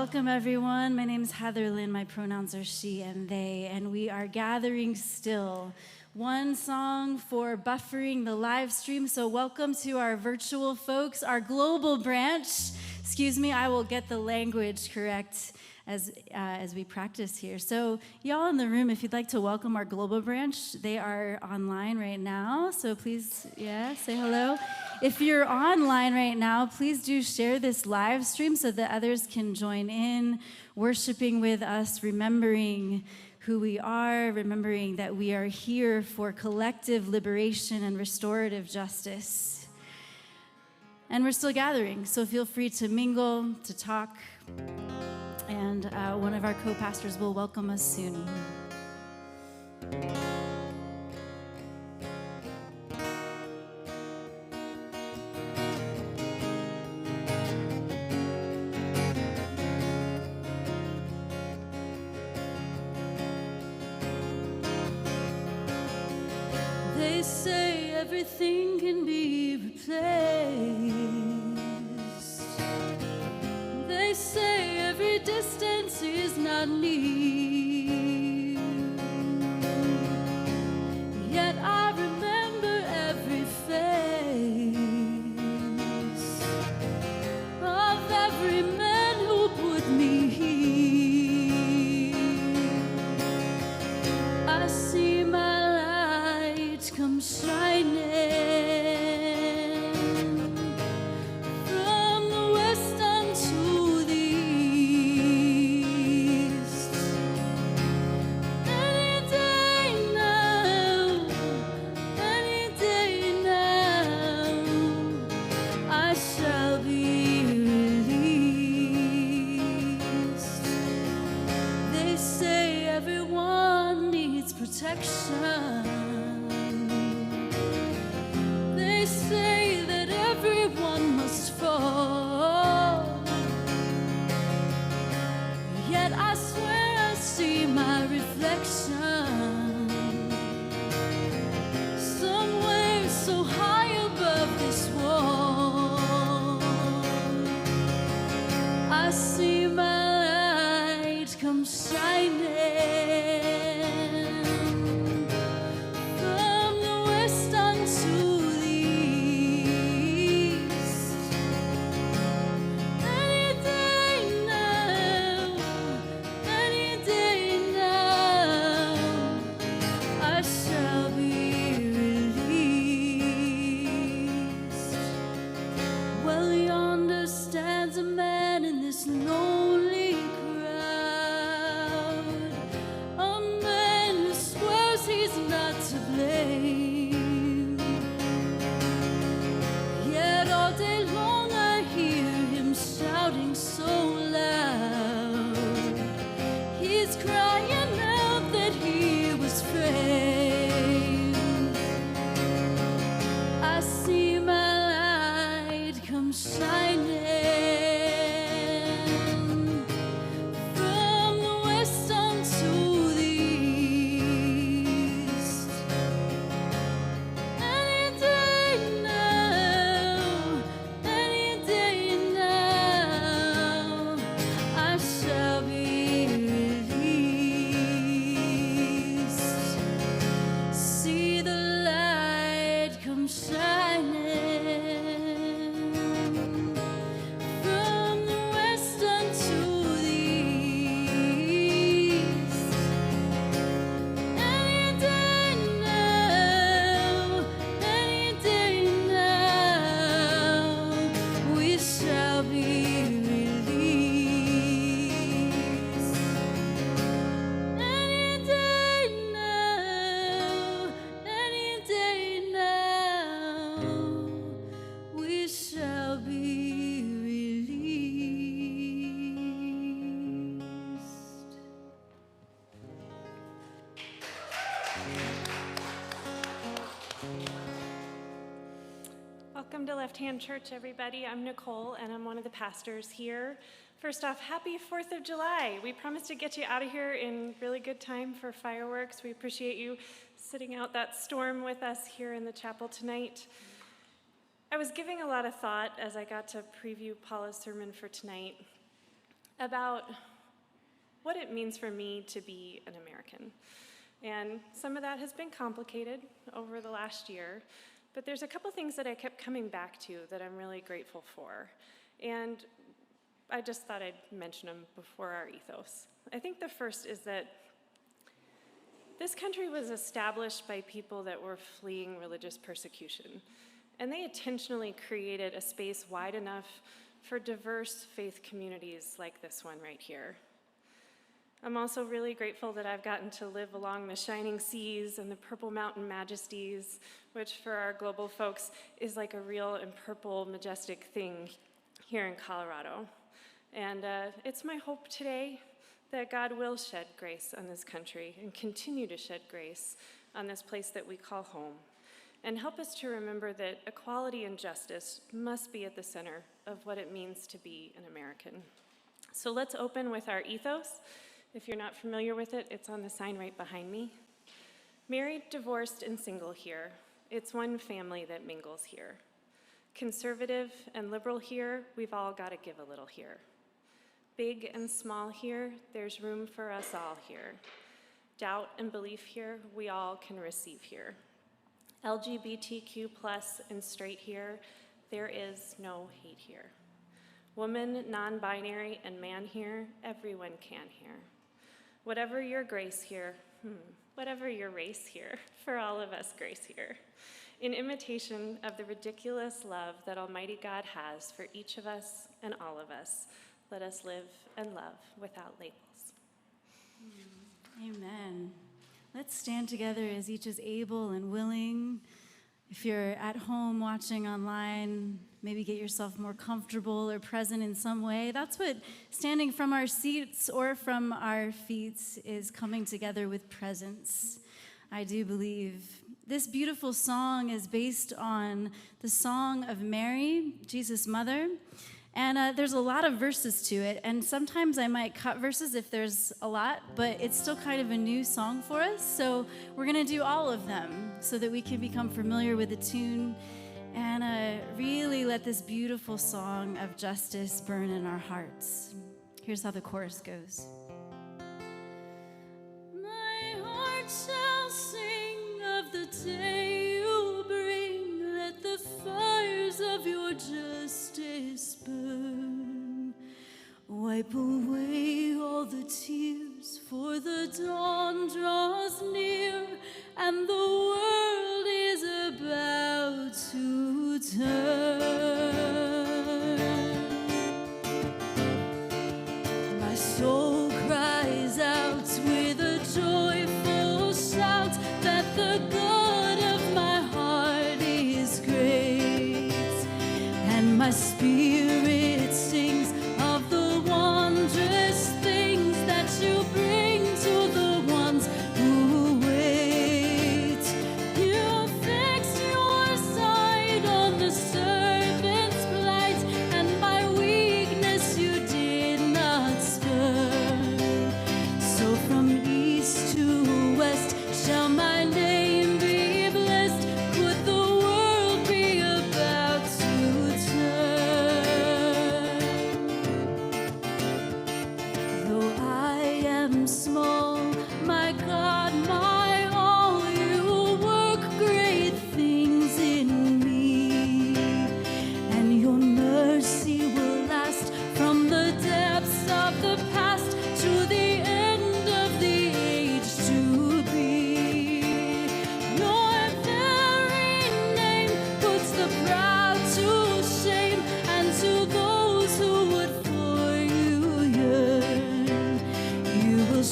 Welcome, everyone. My name is Heather Lynn. My pronouns are she and they, and we are gathering still. One song for buffering the live stream. So welcome to our virtual folks, our global branch. Excuse me, I will get the language correct as we practice here. So y'all in the room, if you'd like to welcome our global branch, they are online right now. So please, say hello. If you're online right now, please do share this live stream so that others can join in, worshiping with us, remembering who we are, remembering that we are here for collective liberation and restorative justice. And we're still gathering, so feel free to mingle, to talk, and one of our co-pastors will welcome us soon. They say everything can be replaced. They say every distance is not near. Yet I remember every face of every man who put me here. I see my come shining from the west unto the east. Any day now, I shall be released. They say everyone needs protection. They say that everyone must fall. Yet I swear I see my reflection somewhere so high above this wall. I see my light come shining from the west unto a man in this lonely crowd, a man who swears he's not to blame. Yet all day long I hear him shouting so loud. He's crying out that he was framed. I see my light come shining Welcome to Left Hand Church, everybody. I'm Nicole, and I'm one of the pastors here. First off, happy 4th of July. We promised to get you out of here in really good time for fireworks. We appreciate you sitting out that storm with us here in the chapel tonight. I was giving a lot of thought as I got to preview Paula's sermon for tonight. about what it means for me to be an American. And some of that has been complicated over the last year, but there's a couple things that I kept coming back to that I'm really grateful for. And I just thought I'd mention them before our ethos. I think the first is that this country was established by people that were fleeing religious persecution, and they intentionally created a space wide enough for diverse faith communities like this one right here. I'm also really grateful that I've gotten to live along the shining seas and the purple mountain majesties, which for our global folks is like a real and purple majestic thing here in Colorado. And it's my hope today that God will shed grace on this country and continue to shed grace on this place that we call home, and help us to remember that equality and justice must be at the center of what it means to be an American. So let's open with our ethos. If you're not familiar with it, it's on the sign right behind me. Married, divorced, and single here. It's one family that mingles here. Conservative and liberal here, we've all got to give a little here. Big and small here, there's room for us all here. Doubt and belief here, we all can receive here. LGBTQ+ and straight here, there is no hate here. Woman, non-binary, and man here, everyone can here. Whatever your grace here, whatever your race here, for all of us grace here. In imitation of the ridiculous love that Almighty God has for each of us and all of us, let us live and love without labels. Amen. Let's stand together as each is able and willing. If you're at home watching online, maybe get yourself more comfortable or present in some way. That's what standing from our seats or from our feet is, coming together with presence. I do believe. This beautiful song is based on the song of Mary, Jesus' mother. And there's a lot of verses to it, and sometimes I might cut verses if there's a lot, but it's still kind of a new song for us, so we're going to do all of them so that we can become familiar with the tune and really let this beautiful song of justice burn in our hearts. Here's how the chorus goes. My heart shall sing of the day you bring, let the fires of your justice burn. Wipe away all the tears, for the dawn draws near, and the world is about to turn. My soul cries out with a joyful shout that the God of my heart is great, and my spirit sings of the wondrous things that you bring to the ones who wait. You fixed your sight on the serpent's plight, and my weakness you did not spurn. So from east to west shall my name be blessed. Could the world be about to turn? Though I am small, my God, my all, you work great things in me, and your mercy will last from the depths of the past to the end of the age to be. Your very name puts the proud to shame, and to those who would for you yearn, you will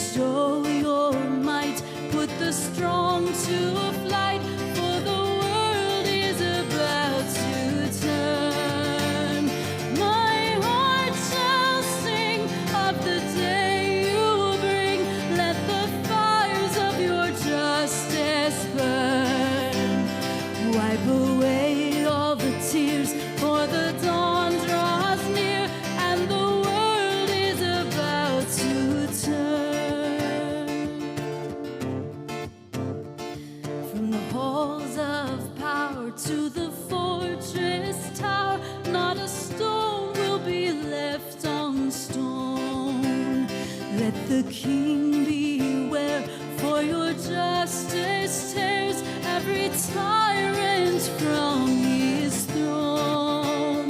Let the king beware, for your justice tears every tyrant from his throne.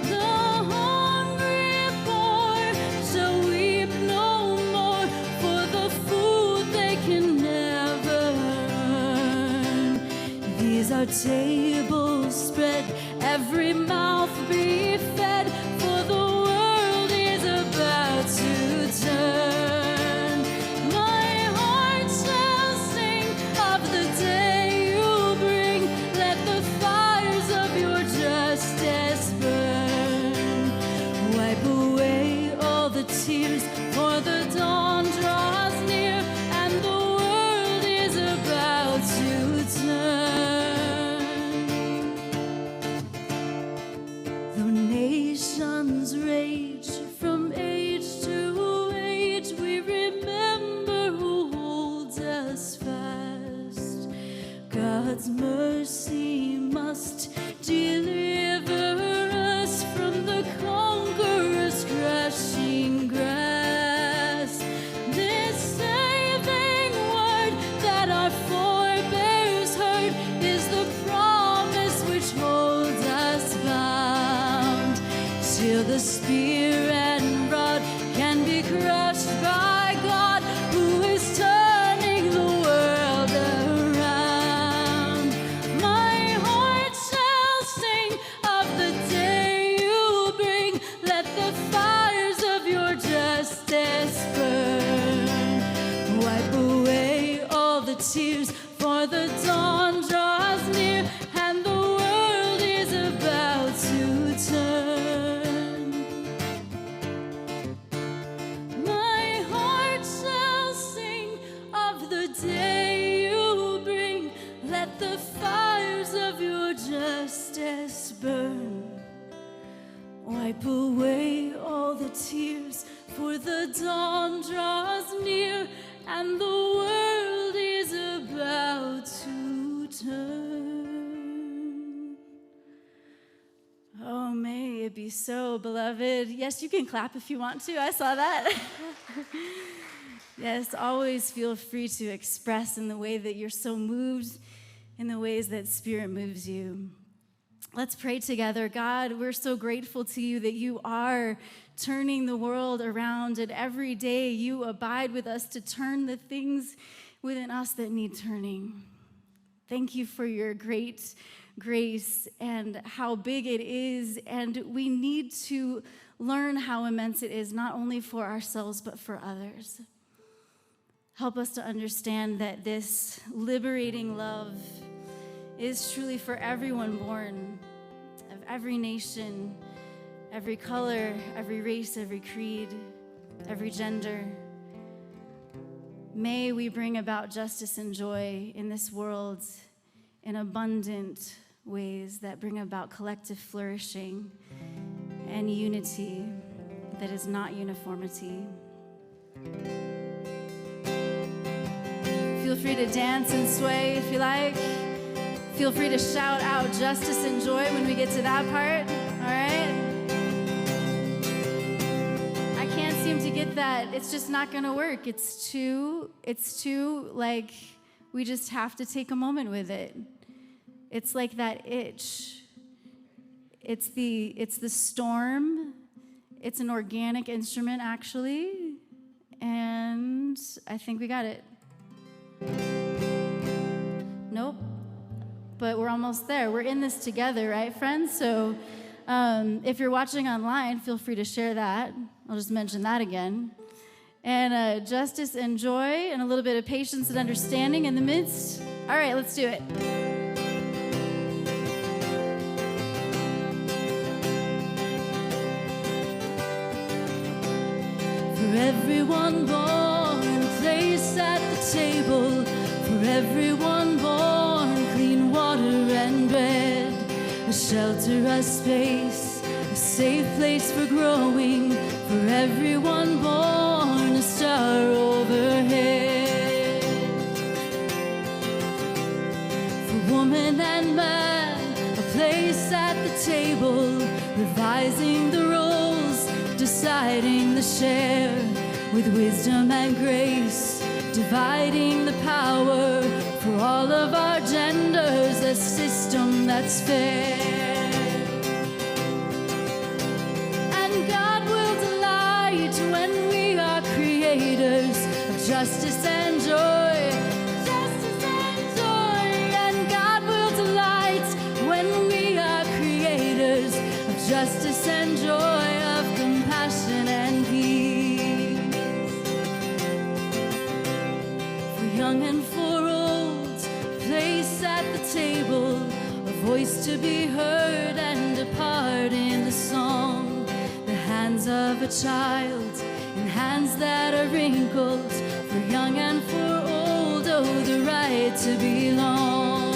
The hungry poor shall weep no more for the food they can never earn. These are tables spread, every mouth be fed, for the world is about to turn. My heart shall sing of the day you bring. Let the fires of your justice burn. Wipe away all the tears, for the dawn draws near, and the world is about to turn. Though nations rage from age to age, we remember who holds us fast. God's mercy must deliver us from the conqueror's crushing grasp. This saving word that our forebears heard is the promise which holds us bound, till the spear and rod can be crushed by God, who is turning the world around. My heart shall sing of the day you bring. Let the fires of your justice burn. Wipe away all the tears, for the dawn draws near, and the world is about to turn. My heart shall sing of the day you bring. Let the fires of your justice burn. Wipe away all the tears, for the dawn draws near, and the world is about to turn. Oh, may it be so, beloved. Yes, you can clap if you want to. I saw that. Yes, always feel free to express in the way that you're so moved, in the ways that Spirit moves you. Let's pray together. God, we're so grateful to you that you are turning the world around, and every day you abide with us to turn the things within us that need turning. Thank you for your great grace and how big it is, and we need to learn how immense it is, not only for ourselves, but for others. Help us to understand that this liberating love is truly for everyone born, of every nation, every color, every race, every creed, every gender. May we bring about justice and joy in this world in abundant ways that bring about collective flourishing and unity that is not uniformity. Feel free to dance and sway if you like. Feel free to shout out justice and joy when we get to that part, all right? I can't seem to get that. It's just not gonna work. It's too like, we just have to take a moment with it. It's like that itch. It's the storm. It's an organic instrument, actually. And I think we got it. Nope. But we're almost there. We're in this together, right, friends? So if you're watching online, feel free to share that. I'll just mention that again. And justice and joy and a little bit of patience and understanding in the midst. All right, let's do it. For everyone born, place at the table. For everyone born, clean water and bread. A shelter, a space, a safe place for growing. For everyone born, a star overhead. For woman and man, a place at the table. Revising the roles, deciding the share. with wisdom and grace, dividing the power for all of our genders, a system that's fair. And God will delight when we are creators of justice and joy. Justice and joy. And God will delight when we are creators of justice and joy, of compassion and peace. For young and for old, place at the table, a voice to be heard and a part in the song. The hands of a child in hands that are wrinkled, for young and for old, oh, the right to belong.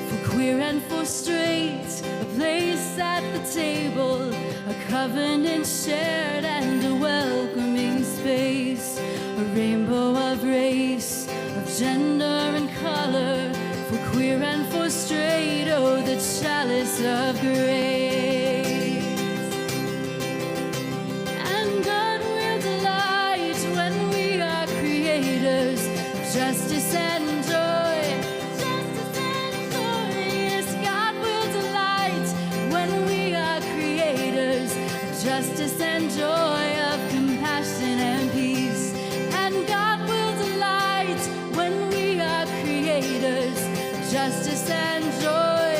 For queer and for straight, a place at the table, a covenant shared and a welcoming space, a rainbow of race, of gender and color, for queer and for straight, oh, the chalice of grace. And God will delight when we are creators of justice and joy. Justice and joy. Yes, God will delight when we are creators of justice and joy, of compassion and peace. And God will delight when we are creators of justice and joy.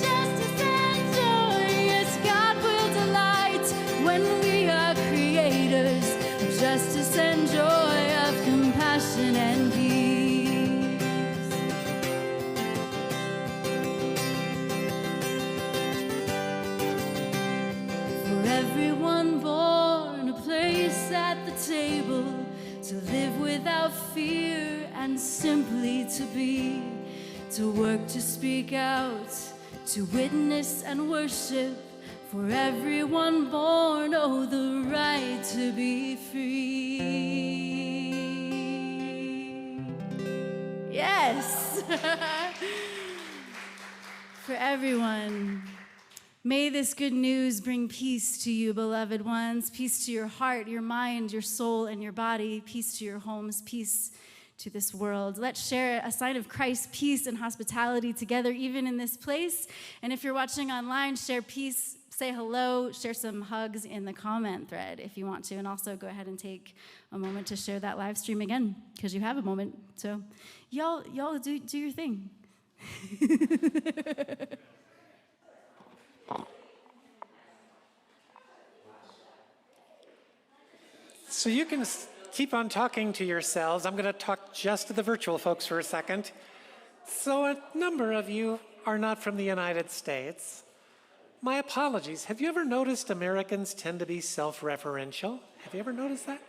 Justice and joy. Yes, God will delight when we are creators of justice and joy, of compassion and peace. For everyone born, a place at the table, to live without fear and simply to be, to work, to speak out, to witness and worship. For everyone born, oh, the right to be free. Yes. For everyone. May this good news bring peace to you, beloved ones, peace to your heart, your mind, your soul, and your body, peace to your homes, peace to this world. Let's share a sign of Christ's peace and hospitality together, even in this place. And if you're watching online, share peace, say hello, share some hugs in the comment thread if you want to. And also go ahead and take a moment to share that live stream again, because you have a moment. So y'all do your thing. So you can keep on talking to yourselves. I'm going to talk just to the virtual folks for a second. So a number of you are not from the United States. My apologies. Have you ever noticed Americans tend to be self-referential? Have you ever noticed that?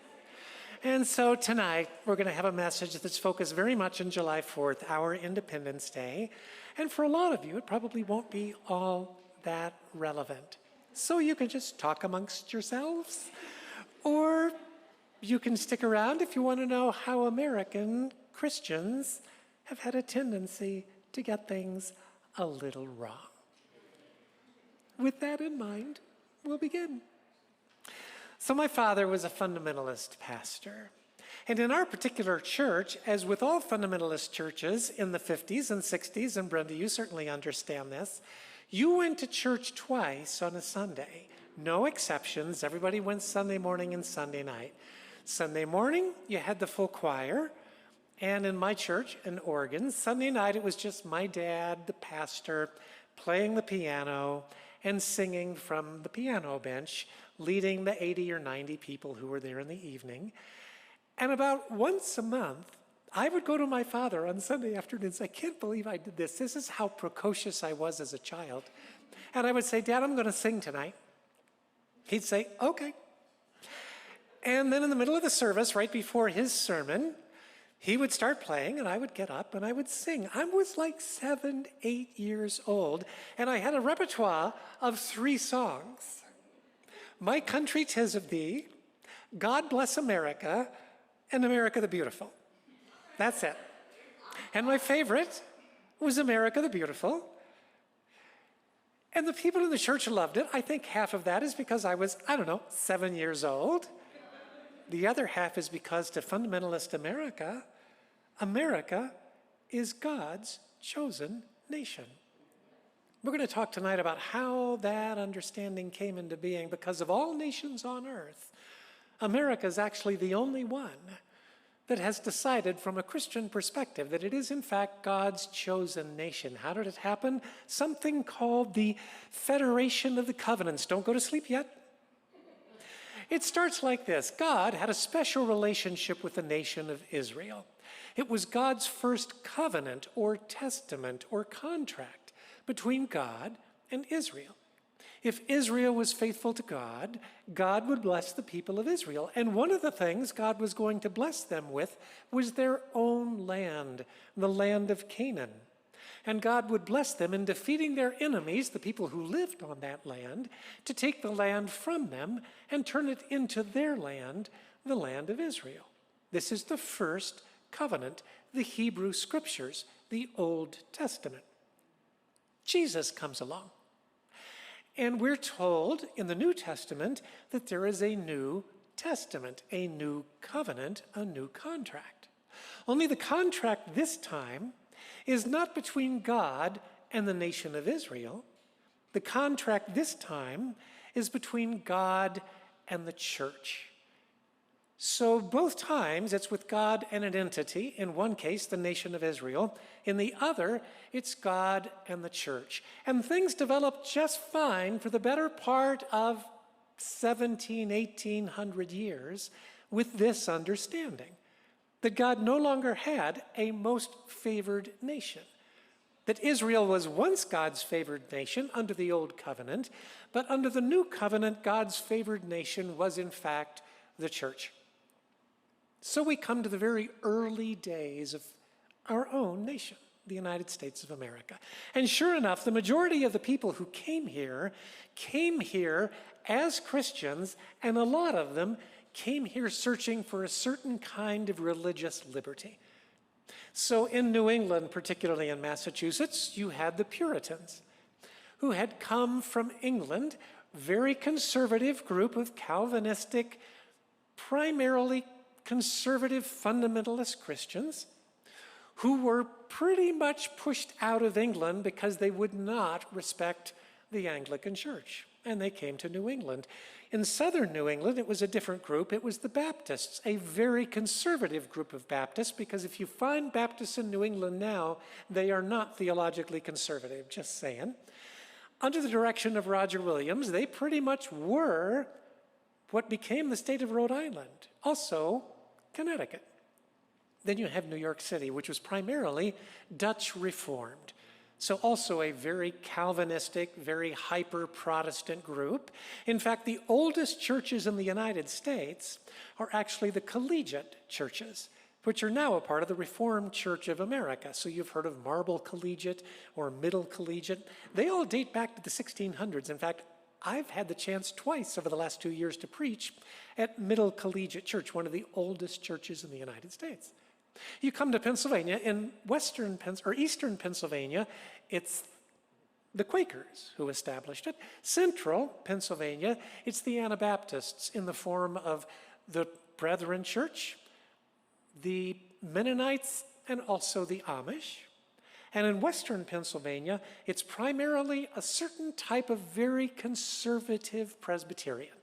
And so tonight, we're going to have a message that's focused very much on July 4th, our Independence Day. And for a lot of you, it probably won't be all that relevant. So you can just talk amongst yourselves, or you can stick around if you want to know how American Christians have had a tendency to get things a little wrong. With that in mind, we'll begin. So my father was a fundamentalist pastor. And in our particular church, as with all fundamentalist churches in the 50s and 60s, and Brenda, you certainly understand this, you went to church twice on a Sunday. No exceptions. Everybody went Sunday morning and Sunday night. Sunday morning, you had the full choir. And in my church, an organ. Sunday night, it was just my dad, the pastor, playing the piano and singing from the piano bench, leading the 80 or 90 people who were there in the evening. And about once a month, I would go to my father on Sunday afternoons. I can't believe I did this. This is how precocious I was as a child. And I would say, Dad, I'm going to sing tonight. He'd say, okay. And then in the middle of the service, right before his sermon, he would start playing and I would get up and I would sing. I was like 7, 8 years old, and I had a repertoire of 3 songs. My Country 'Tis of Thee, God Bless America, and America the Beautiful. That's it. And my favorite was America the Beautiful. And the people in the church loved it. I think half of that is because I was, 7 years old. The other half is because to fundamentalist America, America is God's chosen nation. We're going to talk tonight about how that understanding came into being, because of all nations on earth, America is actually the only one that has decided from a Christian perspective that it is in fact God's chosen nation. How did it happen? Something called the Federation of the Covenants. Don't go to sleep yet. It starts like this. God had a special relationship with the nation of Israel. It was God's first covenant or testament or contract between God and Israel. If Israel was faithful to God, God would bless the people of Israel. And one of the things God was going to bless them with was their own land, the land of Canaan. And God would bless them in defeating their enemies, the people who lived on that land, to take the land from them and turn it into their land, the land of Israel. This is the first covenant, the Hebrew Scriptures, the Old Testament. Jesus comes along. And we're told in the New Testament that there is a new testament, a new covenant, a new contract. Only the contract this time is not between God and the nation of Israel. The contract this time is between God and the church. So both times it's with God and an entity. In one case, the nation of Israel. In the other, it's God and the church. And things developed just fine for the better part of 1800 years with this understanding, that God no longer had a most favored nation. That Israel was once God's favored nation under the Old Covenant, but under the New Covenant, God's favored nation was in fact the church. So we come to the very early days of our own nation, the United States of America. And sure enough, the majority of the people who came here as Christians, and a lot of them came here searching for a certain kind of religious liberty. So in New England, particularly in Massachusetts, you had the Puritans, who had come from England, very conservative group of Calvinistic, primarily conservative fundamentalist Christians who were pretty much pushed out of England because they would not respect the Anglican Church. And they came to New England. In southern New England, it was a different group. It was the Baptists, a very conservative group of Baptists, because if you find Baptists in New England now, they are not theologically conservative, just saying. Under the direction of Roger Williams, they pretty much were what became the state of Rhode Island, also Connecticut. Then you have New York City, which was primarily Dutch Reformed. So also a very Calvinistic, very hyper-Protestant group. In fact, the oldest churches in the United States are actually the collegiate churches, which are now a part of the Reformed Church of America. So you've heard of Marble Collegiate or Middle Collegiate. They all date back to the 1600s. In fact, I've had the chance twice over the last 2 years to preach at Middle Collegiate Church, one of the oldest churches in the United States. You come to Pennsylvania, in eastern Pennsylvania, it's the Quakers who established it. Central Pennsylvania, it's the Anabaptists in the form of the Brethren Church, the Mennonites, and also the Amish. And in western Pennsylvania, it's primarily a certain type of very conservative Presbyterian,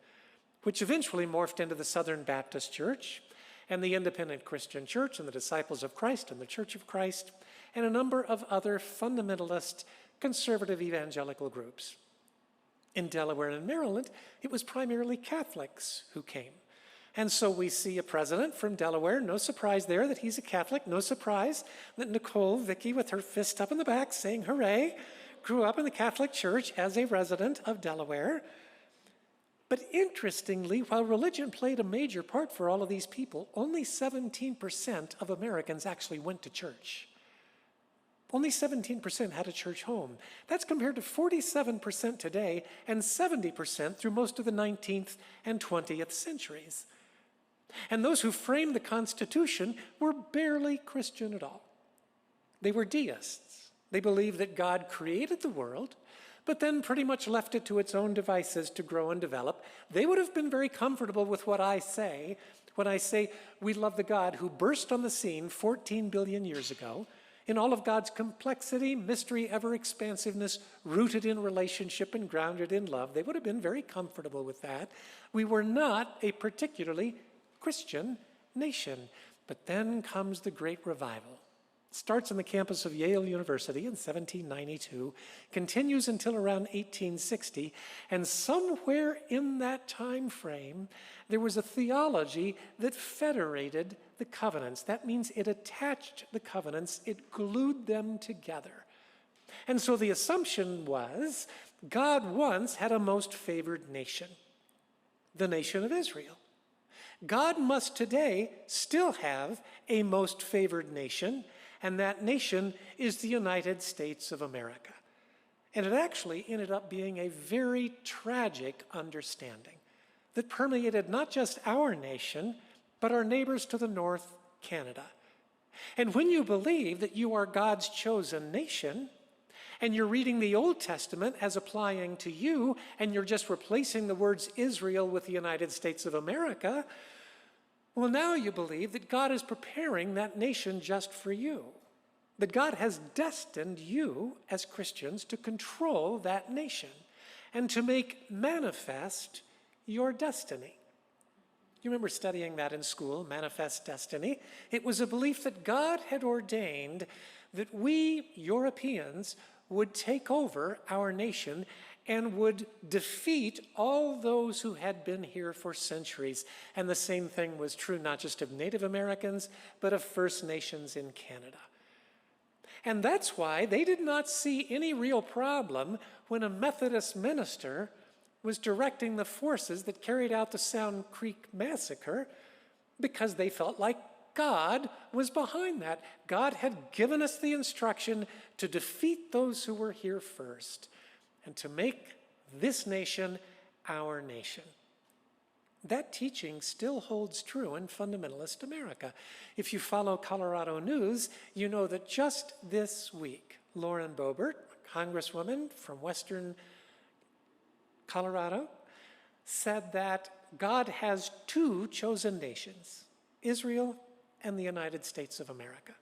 which eventually morphed into the Southern Baptist Church and the Independent Christian Church and the Disciples of Christ and the Church of Christ, and a number of other fundamentalist conservative evangelical groups. In Delaware and Maryland, it was primarily Catholics who came. And so we see a president from Delaware, no surprise there that he's a Catholic, no surprise that Nicole Vicky, with her fist up in the back saying hooray, grew up in the Catholic Church as a resident of Delaware. But interestingly, while religion played a major part for all of these people, only 17% of Americans actually went to church. Only 17% had a church home. That's compared to 47% today and 70% through most of the 19th and 20th centuries. And those who framed the Constitution were barely Christian at all. They were deists. They believed that God created the world, but then pretty much left it to its own devices to grow and develop, they would have been very comfortable with what I say when I say we love the God who burst on the scene 14 billion years ago in all of God's complexity, mystery, ever-expansiveness, rooted in relationship and grounded in love. They would have been very comfortable with that. We were not a particularly Christian nation. But then comes the Great Revival. It starts on the campus of Yale University in 1792, continues until around 1860, and somewhere in that time frame, there was a theology that federated the covenants. That means it attached the covenants, it glued them together. And so the assumption was God once had a most favored nation, the nation of Israel. God must today still have a most favored nation, and that nation is the United States of America. And it actually ended up being a very tragic understanding that permeated not just our nation, but our neighbors to the north, Canada. And when you believe that you are God's chosen nation, and you're reading the Old Testament as applying to you, and you're just replacing the words Israel with the United States of America, well, now you believe that God is preparing that nation just for you, that God has destined you as Christians to control that nation and to make manifest your destiny. You remember studying that in school, manifest destiny? It was a belief that God had ordained that we, Europeans, would take over our nation and would defeat all those who had been here for centuries. And the same thing was true not just of Native Americans, but of First Nations in Canada. And that's why they did not see any real problem when a Methodist minister was directing the forces that carried out the Sound Creek Massacre, because they felt like God was behind that. God had given us the instruction to defeat those who were here first and to make this nation our nation. That teaching still holds true in fundamentalist America. If you follow Colorado news, you know that just this week, Lauren Boebert, a congresswoman from Western Colorado, said that God has two chosen nations, Israel and the United States of America.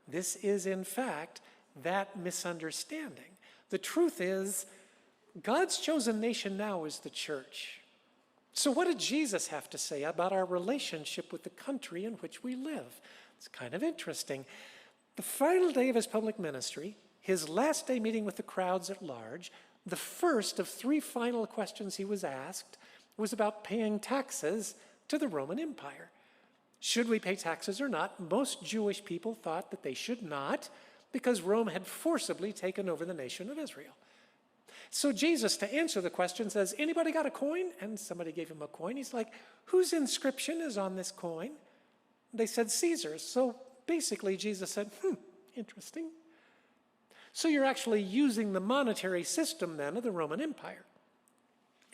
This is, in fact, that misunderstanding. The truth is, God's chosen nation now is the church. So what did Jesus have to say about our relationship with the country in which we live? It's kind of interesting. The final day of his public ministry, his last day meeting with the crowds at large, the first of three final questions he was asked was about paying taxes to the Roman Empire. Should we pay taxes or not? Most Jewish people thought that they should not, because Rome had forcibly taken over the nation of Israel. So Jesus, to answer the question, says, anybody got a coin? And somebody gave him a coin. He's like, whose inscription is on this coin? They said, Caesar's. So basically Jesus said, interesting. So you're actually using the monetary system then of the Roman Empire.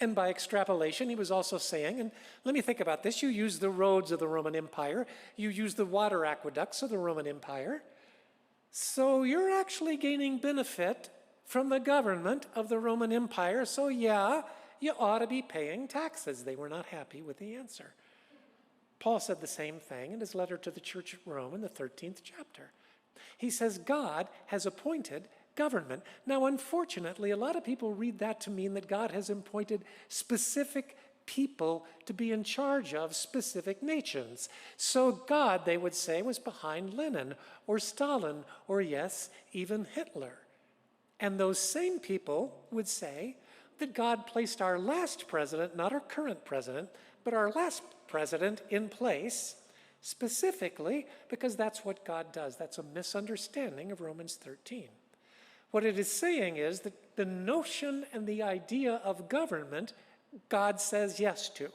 And by extrapolation, he was also saying, and let me think about this, you use the roads of the Roman Empire, you use the water aqueducts of the Roman Empire, so you're actually gaining benefit from the government of the Roman Empire, so yeah, you ought to be paying taxes. They were not happy with the answer. Paul said the same thing in his letter to the church at Rome in the 13th chapter. He says God has appointed government. Now, unfortunately, a lot of people read that to mean that God has appointed specific people to be in charge of specific nations. So God, they would say, was behind Lenin or Stalin or, yes, even Hitler. And those same people would say that God placed our last president, not our current president, but our last president in place specifically because that's what God does. That's a misunderstanding of Romans 13. What it is saying is that the notion and the idea of government, God says yes to,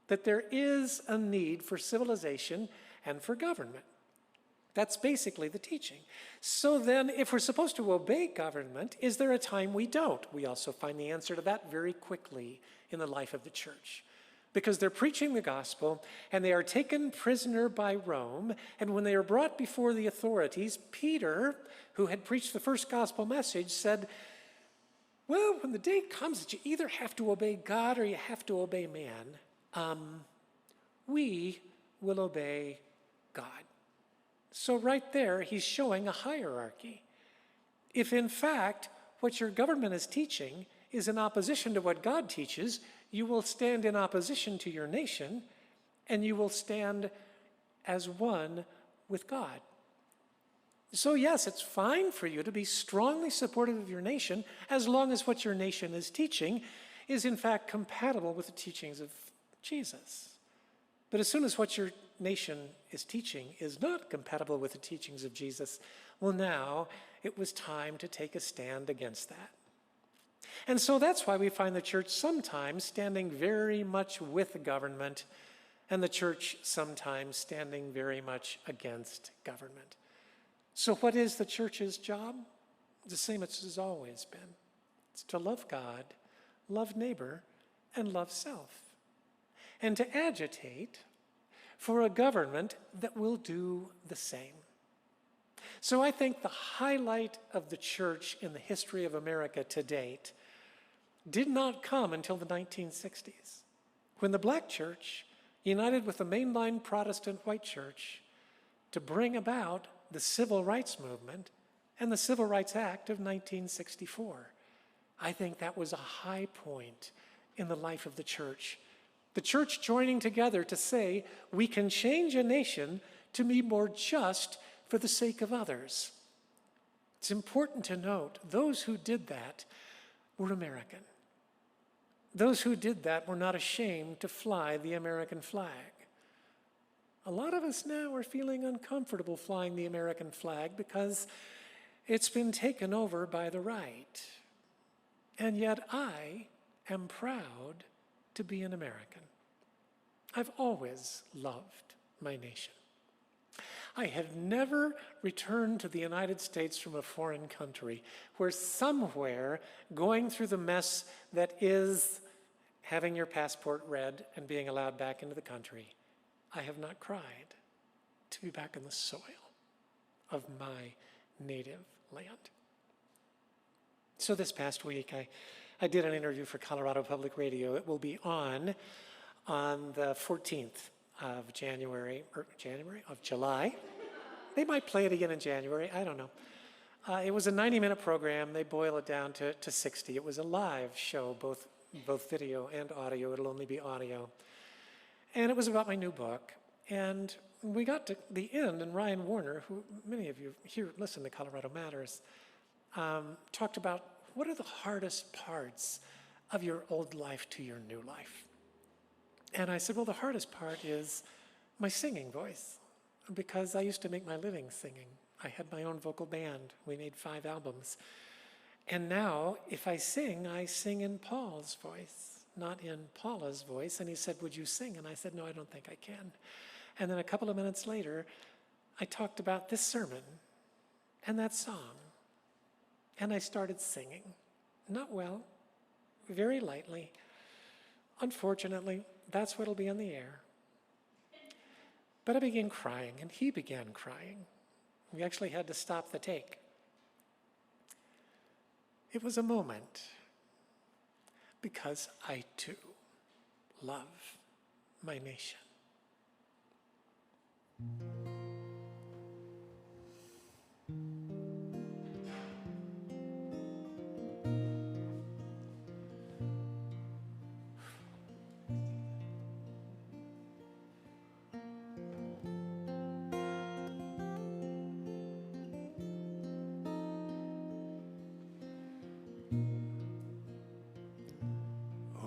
that there is a need for civilization and for government. That's basically the teaching. So then, if we're supposed to obey government, is there a time we don't? We also find the answer to that very quickly in the life of the church. Because they're preaching the gospel, and they are taken prisoner by Rome, and when they are brought before the authorities, Peter, who had preached the first gospel message, said, Well, when the day comes that you either have to obey God or you have to obey man, we will obey God. So right there, he's showing a hierarchy. If in fact what your government is teaching is in opposition to what God teaches, you will stand in opposition to your nation, and you will stand as one with God. So yes, it's fine for you to be strongly supportive of your nation as long as what your nation is teaching is in fact compatible with the teachings of Jesus. But as soon as what your nation is teaching is not compatible with the teachings of Jesus, well, now it was time to take a stand against that. And so that's why we find the church sometimes standing very much with the government and the church sometimes standing very much against government. So what is the church's job? The same as it's always been. It's to love God, love neighbor, and love self. And to agitate for a government that will do the same. So I think the highlight of the church in the history of America to date did not come until the 1960s, when the black church united with the mainline Protestant white church to bring about the Civil Rights Movement and the Civil Rights Act of 1964. I think that was a high point in the life of the church. The church joining together to say, we can change a nation to be more just for the sake of others. It's important to note, those who did that were American. Those who did that were not ashamed to fly the American flag. A lot of us now are feeling uncomfortable flying the American flag because it's been taken over by the right. And yet I am proud to be an American. I've always loved my nation. I have never returned to the United States from a foreign country where somewhere going through the mess that is having your passport read and being allowed back into the country, I have not cried to be back in the soil of my native land. So this past week, I did an interview for Colorado Public Radio. It will be on the 14th of July. They might play it again in January, I don't know. It was a 90-minute program. They boil it down to 60. It was a live show, both video and audio. It'll only be audio. And it was about my new book. And we got to the end, and Ryan Warner, who many of you here listen to Colorado Matters, talked about what are the hardest parts of your old life to your new life. And I said, well, the hardest part is my singing voice, because I used to make my living singing. I had my own vocal band. We made 5 albums. And now, if I sing in Paul's voice, not in Paula's voice. And he said, would you sing? And I said, no, I don't think I can. And then a couple of minutes later, I talked about this sermon and that song. And I started singing. Not well, very lightly. Unfortunately, that's what'll be on the air. But I began crying, and he began crying. We actually had to stop the take. It was a moment, because I too love my nation.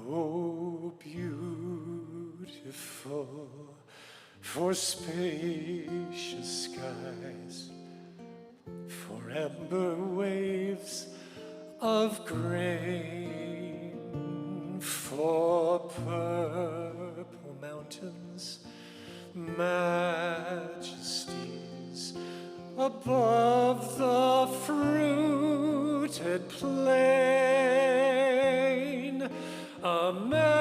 Oh, beautiful for spacious skies, for amber waves of grain, for purple mountains, majesties above the fruited plain. America,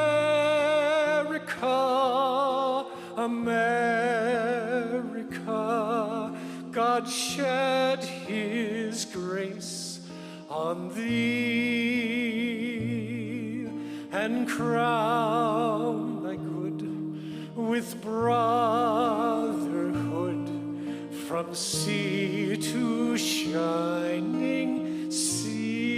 America, God shed his grace on thee. and crown thy good with brotherhood from sea to shining sea.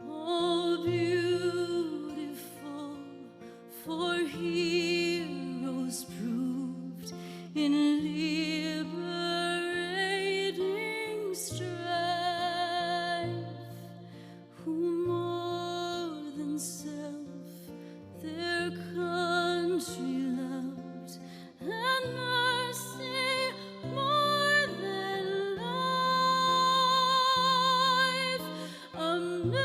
Oh, beautiful for heroes proved in liberating strife, who more than self their country loved, and mercy more than life. America,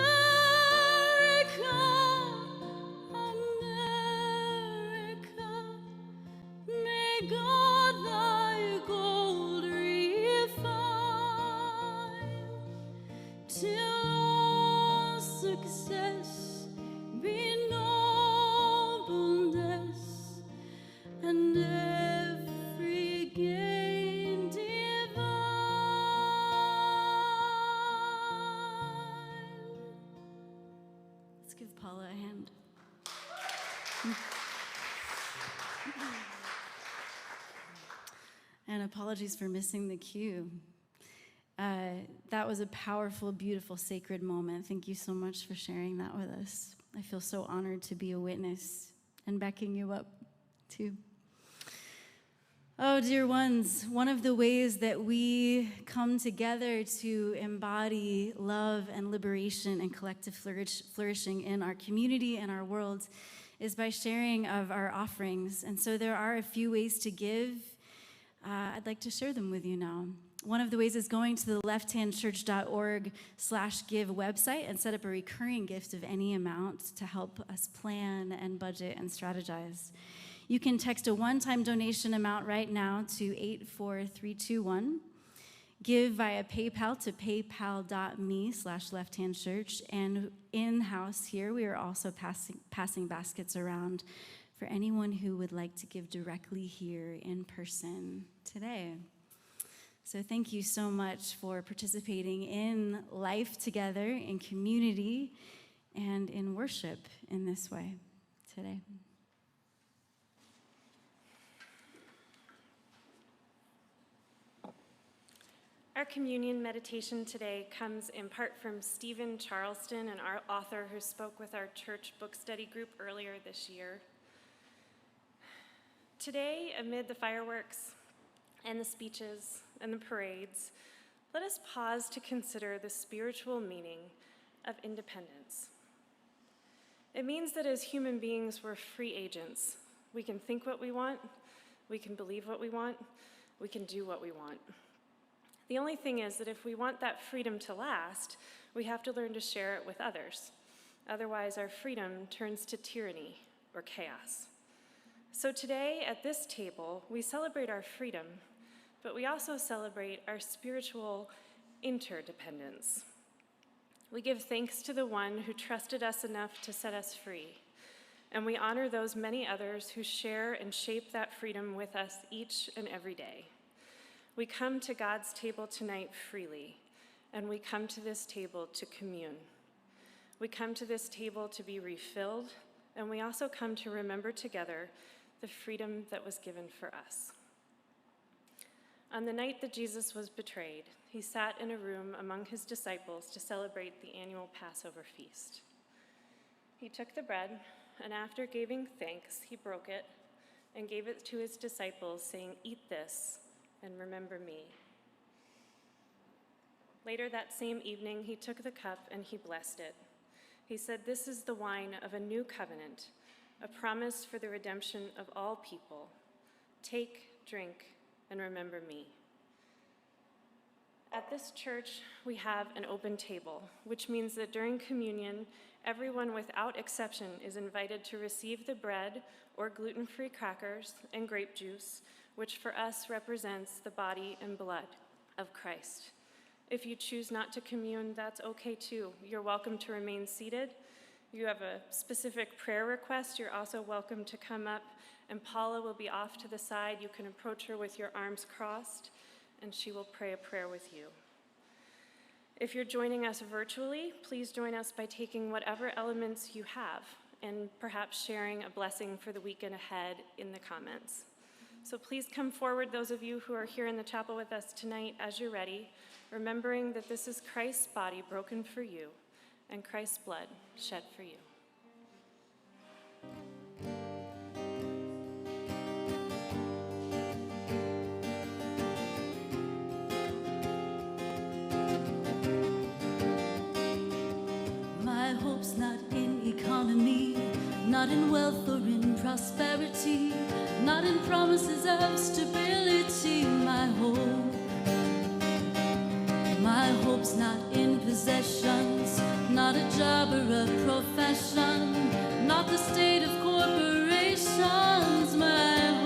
America, may God thy gold refine, till all success be nobleness, and every gain divine. Let's give Paula a hand. And apologies for missing the cue. That was a powerful, beautiful, sacred moment. Thank you so much for sharing that with us. I feel so honored to be a witness and backing you up, too. Oh, dear ones, one of the ways that we come together to embody love and liberation and collective flourishing in our community and our world is by sharing of our offerings. And so there are a few ways to give. I'd like to share them with you now. One of the ways is going to the lefthandchurch.org/give website and set up a recurring gift of any amount to help us plan and budget and strategize. You can text a one-time donation amount right now to 84321. Give via PayPal to paypal.me/lefthandchurch. And in-house here, we are also passing baskets around for anyone who would like to give directly here in person today. So thank you so much for participating in life together, in community, and in worship in this way today. Our communion meditation today comes in part from Stephen Charleston, an author who spoke with our church book study group earlier this year. Today, amid the fireworks and the speeches and the parades, let us pause to consider the spiritual meaning of independence. It means that as human beings, we're free agents. We can think what we want, we can believe what we want, we can do what we want. The only thing is that if we want that freedom to last, we have to learn to share it with others. Otherwise, our freedom turns to tyranny or chaos. So today, at this table, we celebrate our freedom, but we also celebrate our spiritual interdependence. We give thanks to the one who trusted us enough to set us free, and we honor those many others who share and shape that freedom with us each and every day. We come to God's table tonight freely, and we come to this table to commune. We come to this table to be refilled, and we also come to remember together the freedom that was given for us. On the night that Jesus was betrayed, he sat in a room among his disciples to celebrate the annual Passover feast. He took the bread, and after giving thanks, he broke it and gave it to his disciples, saying, "Eat this and remember me." Later that same evening, he took the cup and he blessed it. He said, "This is the wine of a new covenant, a promise for the redemption of all people. Take, drink, and remember me." At this church, we have an open table, which means that during communion, everyone without exception is invited to receive the bread or gluten-free crackers and grape juice, which for us represents the body and blood of Christ. If you choose not to commune, that's okay too. You're welcome to remain seated. You have a specific prayer request, you're also welcome to come up, and Paula will be off to the side. You can approach her with your arms crossed, and she will pray a prayer with you. If you're joining us virtually, please join us by taking whatever elements you have and perhaps sharing a blessing for the weekend ahead in the comments. So please come forward, those of you who are here in the chapel with us tonight, as you're ready, remembering that this is Christ's body broken for you and Christ's blood shed for you. My hope's not in economy, not in wealth or in prosperity, not in promises of stability. My hope's not in possessions, not a job or a profession, not the state of corporations. My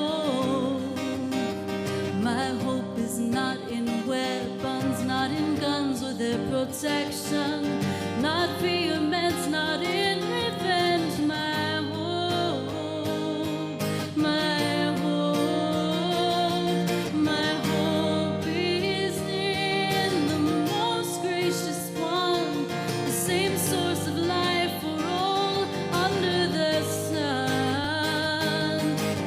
hope is not in weapons, not in guns or their protection, not vehemence, not in revenge. My hope is in the most gracious one, the same source of life for all under the sun.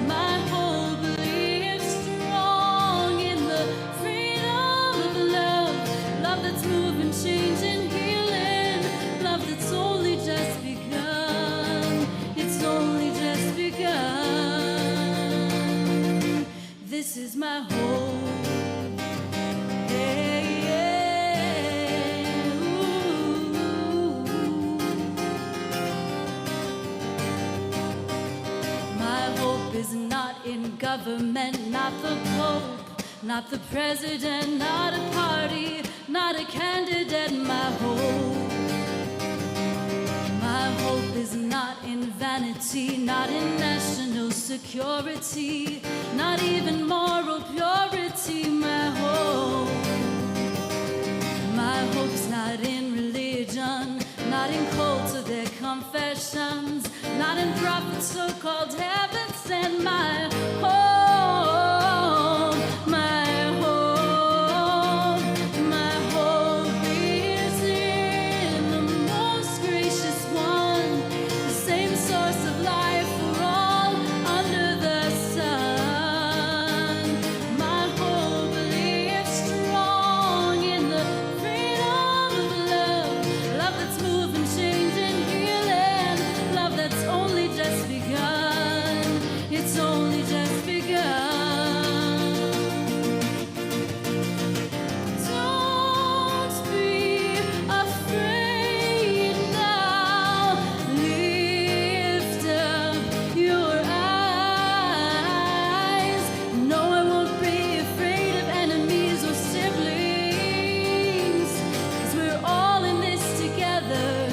My hope lives strong in the freedom of love, love that's moving, changing, healing, love that's only just begun. It's only just begun. This is my hope. Hey, yeah, ooh. My hope is not in government, not the Pope, not the president, not a party, not a candidate. My hope is not in vanity, not in national security, not even moral purity. My hope's not in religion, not in cults or their confessions, not in prophets, so-called heaven sent. My hope is in the most gracious one, the same source of life for all under the sun. My hope lives strong in the freedom of love, love that's moving, changing, healing, love that's only just begun. It's only just begun. Don't be afraid now. Lift up your eyes. No, I won't be afraid of enemies or siblings, 'cause we're all in this together.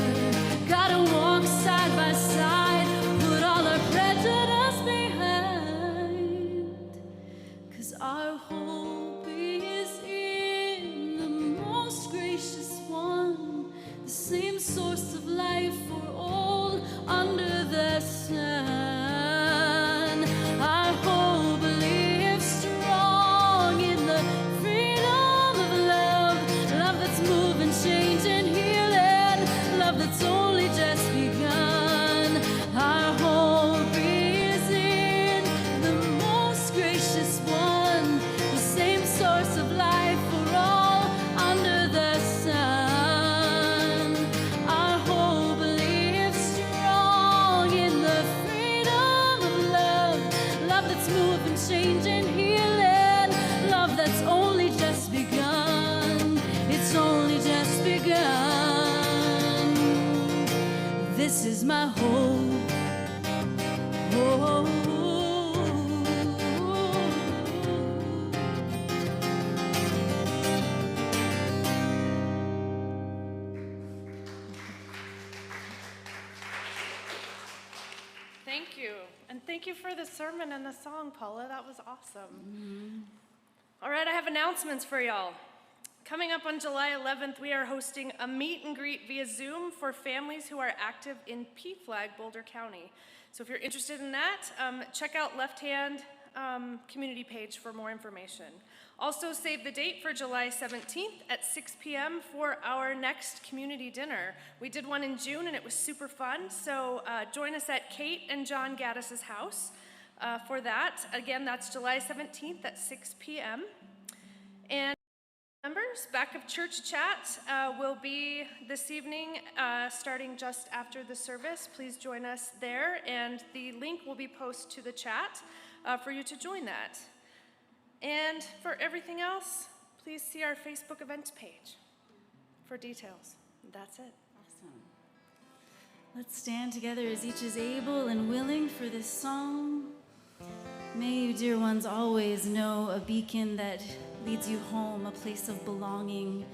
Gotta walk side by side, put all our prejudice behind, 'cause our hope is in the most gracious one, the same source of life for all under the sun. Our hope lives strong in the freedom of love, love that's moving, changing, healing, love that's only just begun. Our hope is in the most gracious one, the same source of life for all under the sun. Our hope lives strong in the freedom of love, love that's moving, changing, healing, love that's only just begun. It's only just begun. This is my hope. Oh. Thank you. And thank you for the sermon and the song, Paula. That was awesome. All right, I have announcements for y'all. Coming up on July 11th, we are hosting a meet and greet via Zoom for families who are active in PFLAG Boulder County. So if you're interested in that, check out Left Hand community page for more information. Also, save the date for July 17th at 6 p.m. for our next community dinner. We did one in June and it was super fun, so join us at Kate and John Gaddis's house for that. Again, that's July 17th at 6 p.m. And members, Backup Church Chat will be this evening starting just after the service. Please join us there, and the link will be posted to the chat for you to join that. And for everything else, please see our Facebook events page for details. That's it. Awesome. Let's stand together as each is able and willing for this song. May you, dear ones, always know a beacon that leads you home, a place of belonging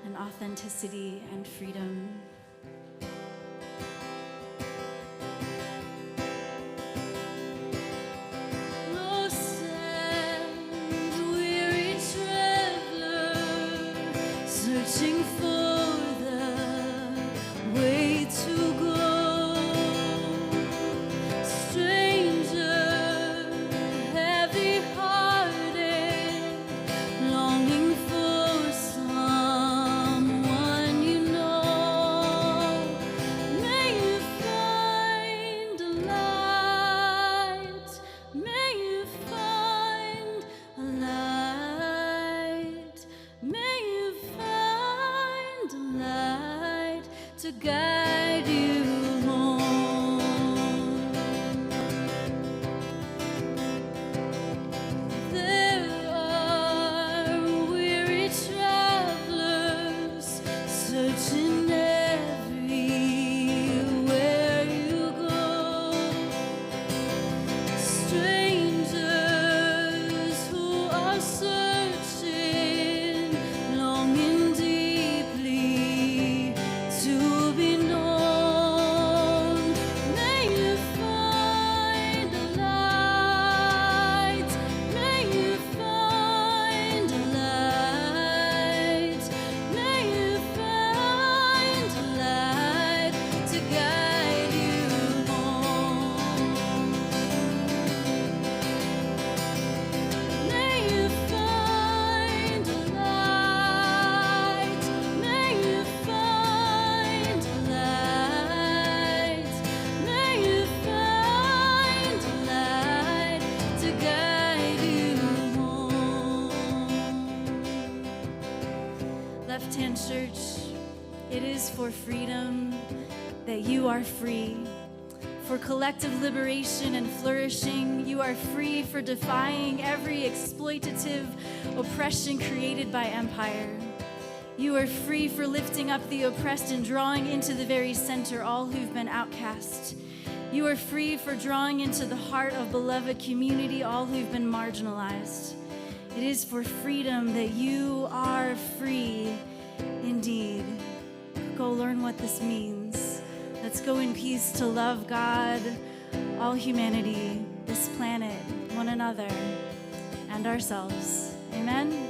and authenticity and freedom. Searching for the way to go, stranger, heavy-hearted, longing for someone you know. May you find a light, may you find a light, may you find a light to guide you home. There are weary travelers searching everywhere you go, strangers who are searching, longing deeply to be known. May you find a light, may you find a light, may you find a light to guide you home. May you find a light, may you find a light, may you find a light to guide you home. Left Hand Church, it is for freedom that you are free. For collective liberation and flourishing, you are free for defying every exploitative oppression created by empire. You are free for lifting up the oppressed and drawing into the very center all who've been outcast. You are free for drawing into the heart of beloved community all who've been marginalized. It is for freedom that you are free indeed. Go learn what this means. Let's go in peace to love God, all humanity, this planet, one another, and ourselves. Amen.